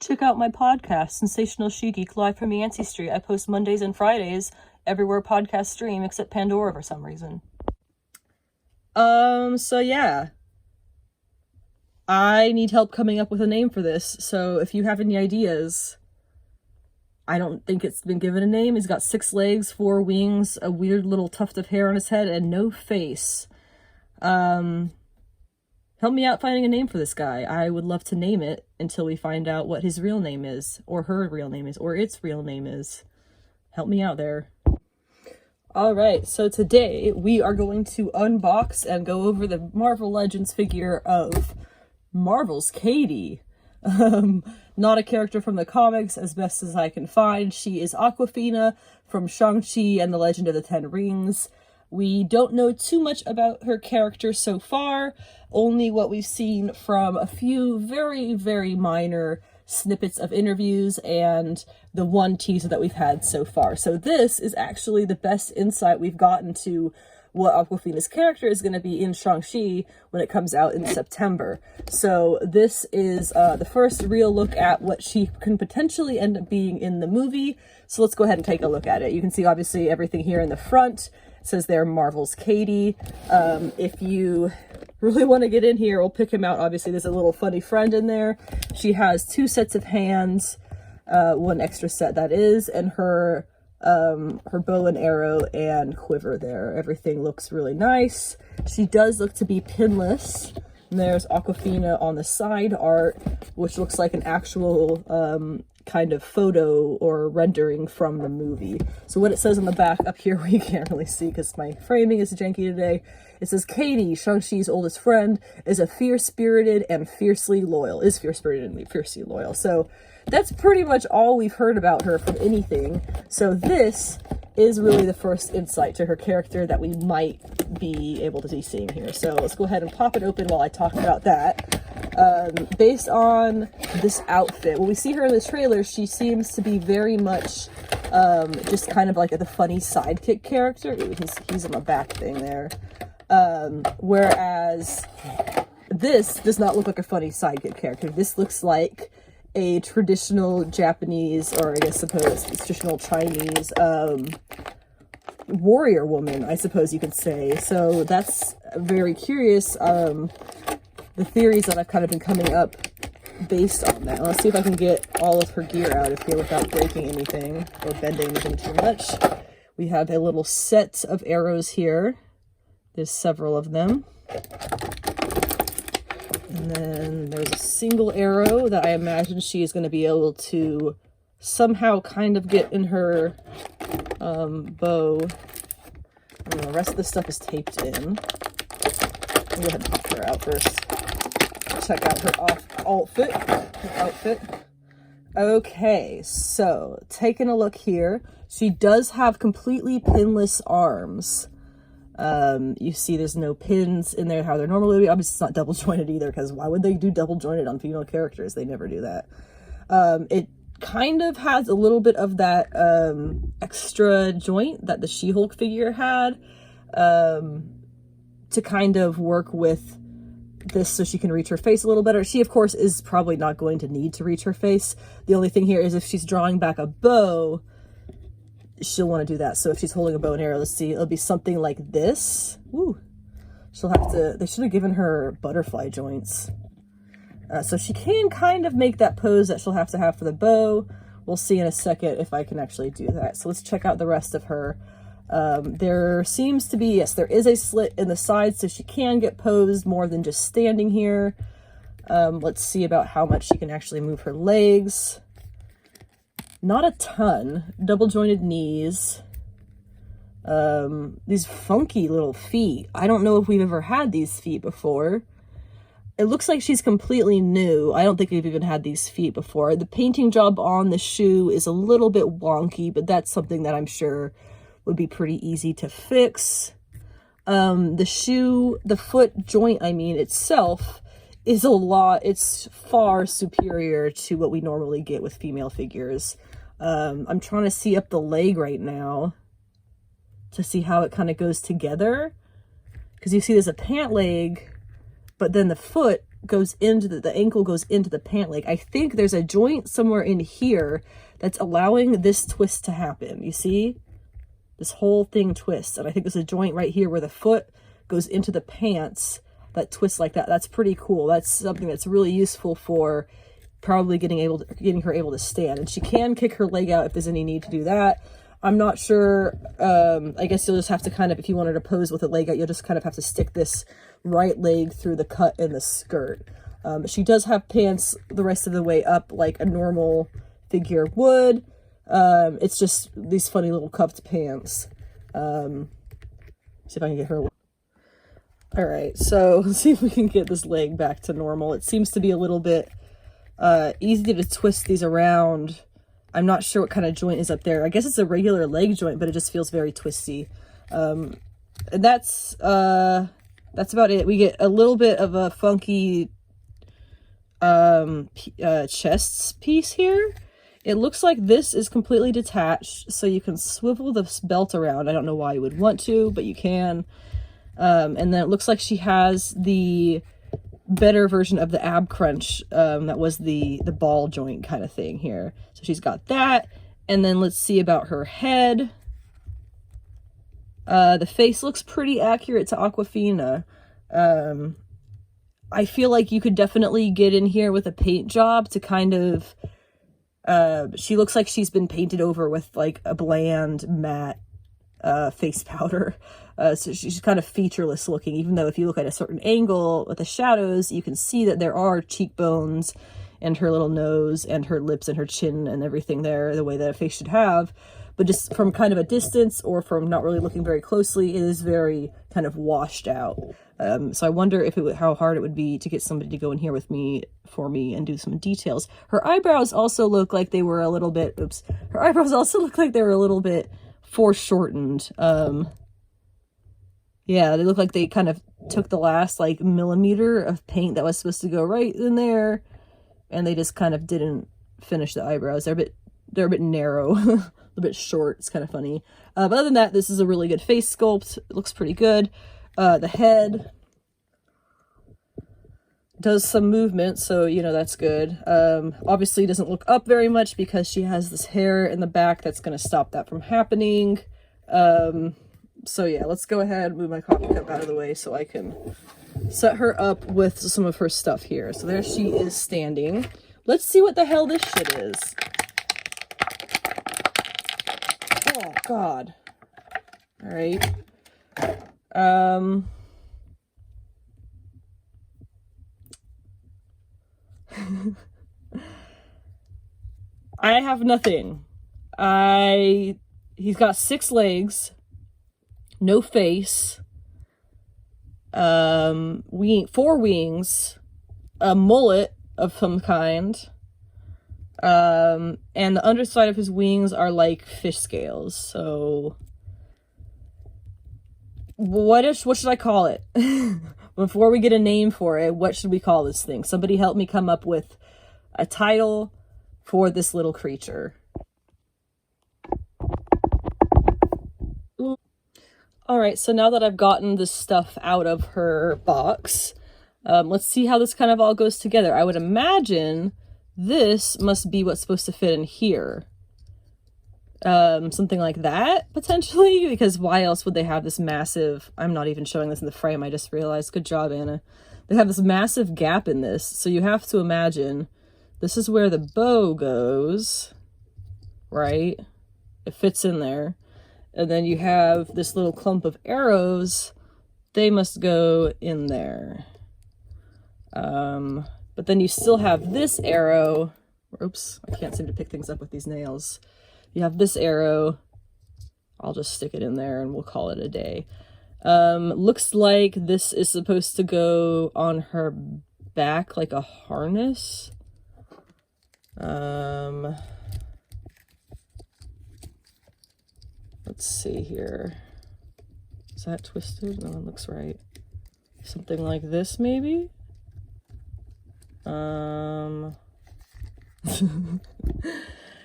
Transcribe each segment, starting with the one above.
Check out my podcast, Sensational She-Geek, live from Yancey Street. I post Mondays and Fridays everywhere podcasts stream except Pandora for some reason. So yeah. I need help coming up with a name for this, so if you have any ideas. I don't think it's been given a name. He's got 6 legs, 4 wings, a weird little tuft of hair on his head, and no face. Help me out finding a name for this guy. I would love to name it until we find out what his real name is, or her real name is, or its real name is. Help me out there. Alright, so today we are going to unbox and go over the Marvel Legends figure of Marvel's Katy. Not a character from the comics as best as I can find. She is Awkwafina from Shang Chi and the Legend of the Ten Rings. We don't know too much about her character so far, only what we've seen from a few very, very minor snippets of interviews and the one teaser that we've had so far. So this is actually the best insight we've gotten to what Awkwafina's character is going to be in Shang-Chi when it comes out in September. So this is the first real look at what she can potentially end up being in the movie. So let's go ahead and take a look at it. You can see obviously everything here in the front. It says there Marvel's Katy. If you really want to get in here, we'll pick him out. Obviously there's a little funny friend in there. She has 2 sets of hands, 1 extra set that is, and her bow and arrow and quiver there. Everything looks really nice. She does look to be pinless. And there's Awkwafina on the side art, which looks like an actual kind of photo or rendering from the movie. So what it says on the back up here, we can't really see because my framing is janky today. It says, Katy, Shang-Chi's oldest friend, is a fierce-spirited and fiercely loyal. Is fierce-spirited and fiercely loyal. So that's pretty much all we've heard about her from anything. So this is really the first insight to her character that we might be able to be seeing here. So let's go ahead and pop it open while I talk about that. Based on this outfit, when we see her in the trailer, she seems to be very much just kind of like the funny sidekick character. Ooh, he's on the back thing there. Whereas this does not look like a funny sidekick character. This looks like a traditional Japanese, or I guess suppose traditional Chinese warrior woman, I suppose you could say. So that's very curious. The theories that I've kind of been coming up based on that. Let's see if I can get all of her gear out of here without breaking anything or bending anything too much. We have a little set of arrows here. There's several of them. And then there's a single arrow that I imagine she is going to be able to somehow kind of get in her bow. And the rest of the stuff is taped in. I'll go ahead and pop her out first. Check out her outfit. Okay, so taking a look here. She does have completely pinless arms. You see there's no pins in there how they're normally be. Obviously it's not double jointed either, because why would they do double jointed on female characters? They never do that. It kind of has a little bit of that extra joint that the She-Hulk figure had to kind of work with this so she can reach her face a little better. She of course is probably not going to need to reach her face. The only thing here is if she's drawing back a bow, she'll want to do that. So if she's holding a bow and arrow, let's see, it'll be something like this. Woo. She'll have to, they should have given her butterfly joints. So she can kind of make that pose that she'll have to have for the bow. We'll see in a second if I can actually do that. So let's check out the rest of her. There seems to be, yes, there is a slit in the side, so she can get posed more than just standing here. Let's see about how much she can actually move her legs. Not a ton. Double jointed knees. These funky little feet. I don't know if we've ever had these feet before. It looks like she's completely new. I don't think we've even had these feet before. The painting job on the shoe is a little bit wonky, but that's something that I'm sure would be pretty easy to fix. The foot joint, I mean, itself is it's far superior to what we normally get with female figures. I'm trying to see up the leg right now to see how it kind of goes together. Because you see there's a pant leg, but then the foot goes into the ankle goes into the pant leg. I think there's a joint somewhere in here that's allowing this twist to happen. You see? This whole thing twists. And I think there's a joint right here where the foot goes into the pants that twists like that. That's pretty cool. That's something that's really useful for probably getting her able to stand. And she can kick her leg out if there's any need to do that. I'm not sure. I guess you'll just have to kind of, if you wanted to pose with a leg out, you'll just kind of have to stick this right leg through the cut in the skirt. She does have pants the rest of the way up like a normal figure would. It's just these funny little cuffed pants. See if I can get her. All right, so let's see if we can get this leg back to normal. It seems to be a little bit easy to twist these around. I'm not sure what kind of joint is up there. I guess it's a regular leg joint, but it just feels very twisty. And that's about it. We get a little bit of a funky chest piece here. It looks like this is completely detached, so you can swivel this belt around. I don't know why you would want to, but you can. And then it looks like she has the better version of the ab crunch that was the ball joint kind of thing here. So she's got that. And then let's see about her head. The face looks pretty accurate to Awkwafina. I feel like you could definitely get in here with a paint job to kind of she looks like she's been painted over with like a bland matte face powder. So she's kind of featureless looking, even though if you look at a certain angle with the shadows, you can see that there are cheekbones and her little nose and her lips and her chin and everything there the way that a face should have. But just from kind of a distance or from not really looking very closely, it is very kind of washed out. So I wonder if how hard it would be to get somebody to go in here with me for me and do some details. Her eyebrows also look like they were a little bit, her eyebrows also look like they were a little bit foreshortened. Yeah, they look like they kind of took the last like millimeter of paint that was supposed to go right in there, and they just kind of didn't finish the eyebrows. They're a bit narrow, a bit short. It's kind of funny. But other than that, this is a really good face sculpt. It looks pretty good. The head does some movement, so you know that's good. Obviously doesn't look up very much because she has this hair in the back that's going to stop that from happening. So yeah, let's go ahead and move my coffee cup out of the way so I can set her up with some of her stuff here. So there she is standing. Let's see what the hell this shit is. Oh god. All right. I have nothing. He's got 6 legs, no face, 4 wings, a mullet of some kind, and the underside of his wings are like fish scales. So what should I call it? Before we get a name for it, what should we call this thing? Somebody help me come up with a title for this little creature. All right, so now that I've gotten this stuff out of her box, let's see how this kind of all goes together. I would imagine this must be what's supposed to fit in here. Something like that, potentially, because why else would they have this massive, I'm not even showing this in the frame, I just realized, good job, Anna. They have this massive gap in this, so you have to imagine this is where the bow goes, right? It fits in there. And then you have this little clump of arrows. They must go in there. But then you still have this arrow. Oops, I can't seem to pick things up with these nails. You have this arrow. I'll just stick it in there and we'll call it a day. Looks like this is supposed to go on her back like a harness. Let's see here. Is that twisted? No, it looks right. Something like this, maybe?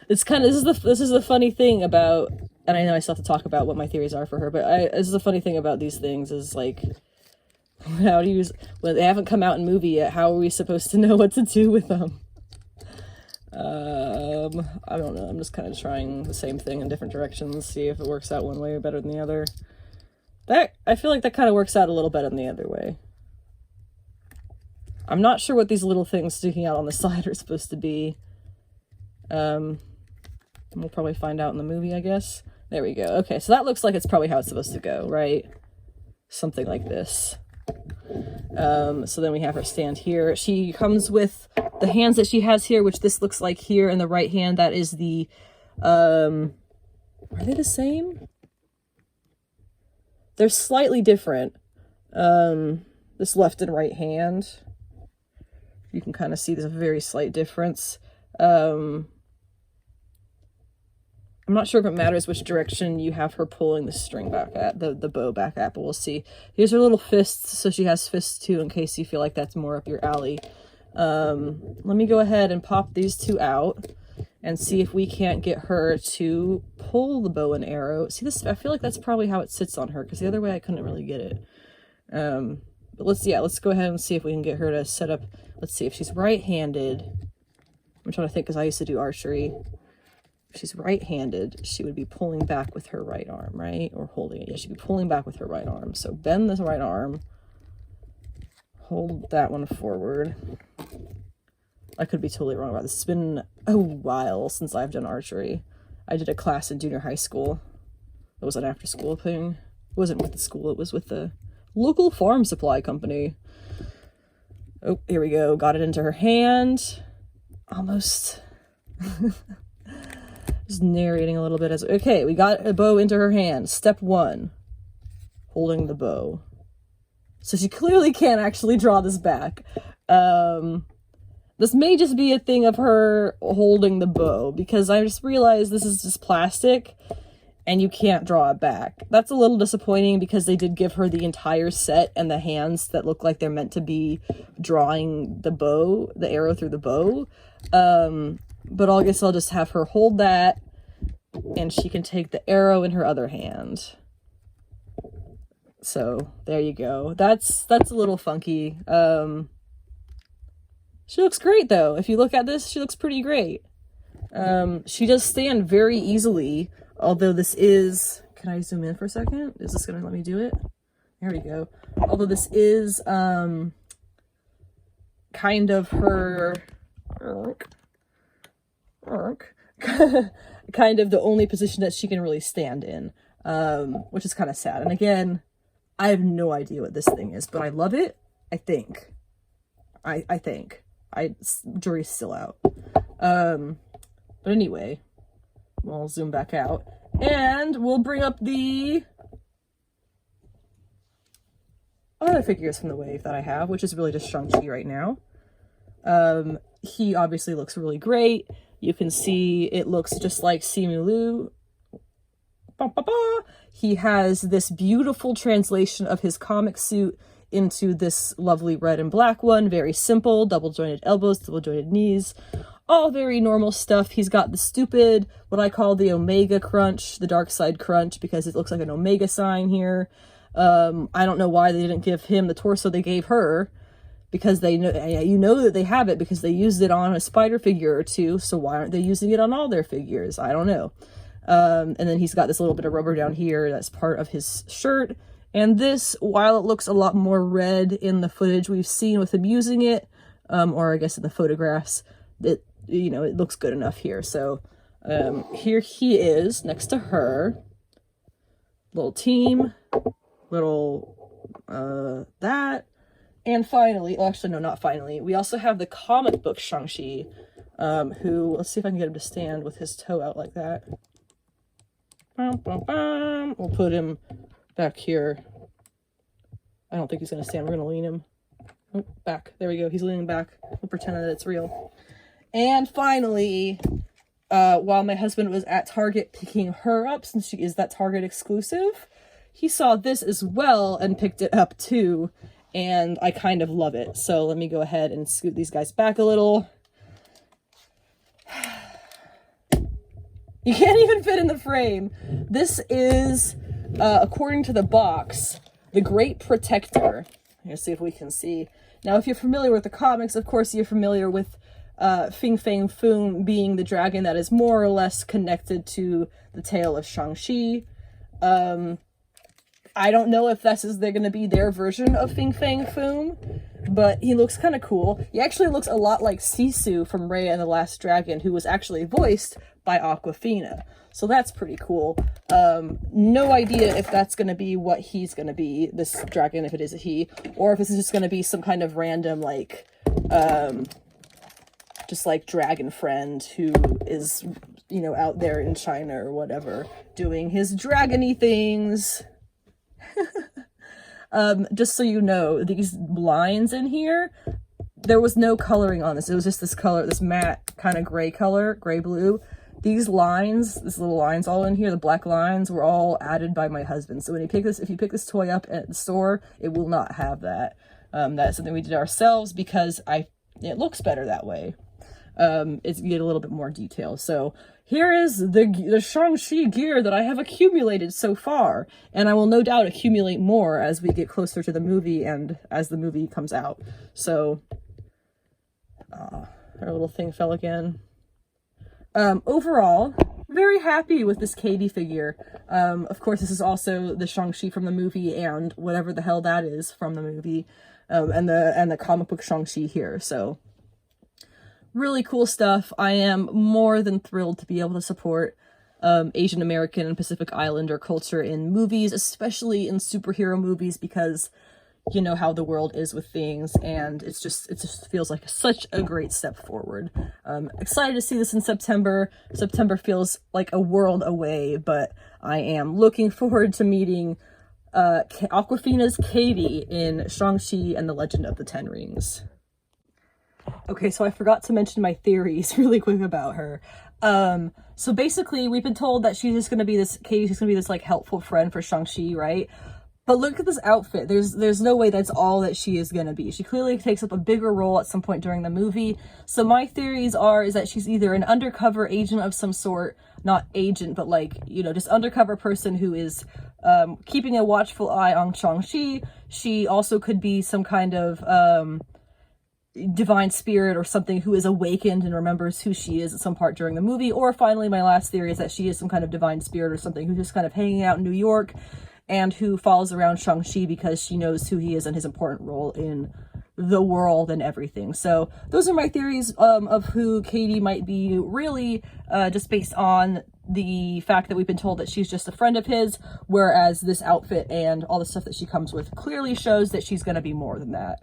It's kind of, this is the funny thing about, and I know I still have to talk about what my theories are for her, but this is the funny thing about these things is like, How do you use... Well, they haven't come out in movie yet. How are we supposed to know what to do with them? I don't know. I'm just kind of trying the same thing in different directions, see if it works out one way or better than the other. I feel like that kind of works out a little better than the other way. I'm not sure what these little things sticking out on the side are supposed to be. We'll probably find out in the movie, I guess. There we go. Okay, so that looks like it's probably how it's supposed to go, right? Something like this. So then we have her stand here. She comes with the hands that she has here, which this looks like here in the right hand. That is the, are they the same? They're slightly different. This left and right hand. You can kind of see there's a very slight difference. I'm not sure if it matters which direction you have her pulling the string back at, the bow back at, but we'll see. Here's her little fists, so she has fists too, in case you feel like that's more up your alley. Let me go ahead and pop these two out and see if we can't get her to pull the bow and arrow. See this? I feel like that's probably how it sits on her, because the other way I couldn't really get it. But let's go ahead and see if we can get her to set up. Let's see if she's right-handed. I'm trying to think, because I used to do archery. If she's right-handed, she would be pulling back with her right arm, right? Or holding it. Yeah, she'd be pulling back with her right arm. So bend this right arm. Hold that one forward. I could be totally wrong about this. It's been a while since I've done archery. I did a class in junior high school. It was an after-school thing. It wasn't with the school. It was with the local farm supply company. Oh, here we go. Got it into her hand. Almost... Just narrating a little bit as... Okay, we got a bow into her hand. Step 1. Holding the bow. So she clearly can't actually draw this back. This may just be a thing of her holding the bow, because I just realized this is just plastic, and you can't draw it back. That's a little disappointing, because they did give her the entire set and the hands that look like they're meant to be drawing the bow, the arrow through the bow. But I guess I'll just have her hold that, and she can take the arrow in her other hand. So, there you go. That's a little funky. She looks great, though. If you look at this, she looks pretty great. She does stand very easily, although this is... Can I zoom in for a second? Is this going to let me do it? There we go. Although this is, kind of her... kind of the only position that she can really stand in, which is kind of sad. And again, I have no idea what this thing is, but I love it. I think jury's still out. But anyway, we'll zoom back out and we'll bring up the other figures from the wave that I have, which is really just Shang Chi right now. He obviously looks really great. You can see it looks just like Simu Liu. He has this beautiful translation of his comic suit into this lovely red and black one. Very simple, double jointed elbows, double jointed knees, all very normal stuff. He's got the stupid, what I call the Omega crunch, the dark side crunch, because it looks like an Omega sign here. I don't know why they didn't give him the torso they gave her, because they know, you know that they have it because they used it on a spider figure or two, so why aren't they using it on all their figures? I don't know. And then he's got this little bit of rubber down here that's part of his shirt. And this, while it looks a lot more red in the footage we've seen with him using it, or I guess in the photographs, that, you know, it looks good enough here. So here he is next to her. Little team, little that. And finally, well, actually, no, not finally. We also have the comic book Shang Chi, who, let's see if I can get him to stand with his toe out like that. We'll put him back here. I don't think he's going to stand. We're going to lean him. Oh, back. There we go. He's leaning back. We'll pretend that it's real. And finally, while my husband was at Target picking her up, since she is that Target exclusive, he saw this as well and picked it up too. And I kind of love it. So let me go ahead and scoot these guys back a little. You can't even fit in the frame. This is, according to the box, the Great Protector. Let's see if we can see. Now, if you're familiar with the comics, of course you're familiar with Fin Fang Foom being the dragon that is more or less connected to the tale of Shang Chi. I don't know if they're going to be their version of Fin Fang Foom, but he looks kind of cool. He actually looks a lot like Sisu from Raya and the Last Dragon, who was actually voiced by Awkwafina. So that's pretty cool. No idea if that's going to be what he's going to be, this dragon, if it is a he, or if this is just going to be some kind of random, like, just like dragon friend who is, you know, out there in China or whatever, doing his dragony things. Just so you know, these lines in here, there was no coloring on this. It was just this color, this matte kind of gray color, gray-blue. These lines, these little lines all in here, the black lines, were all added by my husband. So when you pick this, if you pick this toy up at the store, it will not have that. That's something we did ourselves because it looks better that way. You get a little bit more detail. So here is the Shang-Chi gear that I have accumulated so far, and I will no doubt accumulate more as we get closer to the movie and as the movie comes out. So, our little thing fell again. Overall, very happy with this Katy figure. Of course, this is also the Shang-Chi from the movie and whatever the hell that is from the movie, and the comic book Shang-Chi here. So, really cool stuff. I am more than thrilled to be able to support Asian American and Pacific Islander culture in movies, especially in superhero movies, because you know how the world is with things, and it just feels like such a great step forward. Excited to see this in September. September feels like a world away, but I am looking forward to meeting Awkwafina's Katy in Shang-Chi and the Legend of the Ten Rings. Okay, so I forgot to mention my theories really quick about her. So basically, we've been told that she's just gonna be this, Katy's just gonna be this, like, helpful friend for Shang-Chi, right? But look at this outfit. There's no way that's all that she is gonna be. She clearly takes up a bigger role at some point during the movie. So my theories is that she's either an undercover agent of some sort, not agent, but like, you know, just undercover person who is keeping a watchful eye on Shang-Chi. She also could be some kind of divine spirit or something who is awakened and remembers who she is at some part during the movie. Or finally, my last theory is that she is some kind of divine spirit or something who's just kind of hanging out in New York and who follows around Shang-Chi because she knows who he is and his important role in the world and everything. So those are my theories of who Katy might be, really just based on the fact that we've been told that she's just a friend of his, whereas this outfit and all the stuff that she comes with clearly shows that she's going to be more than that.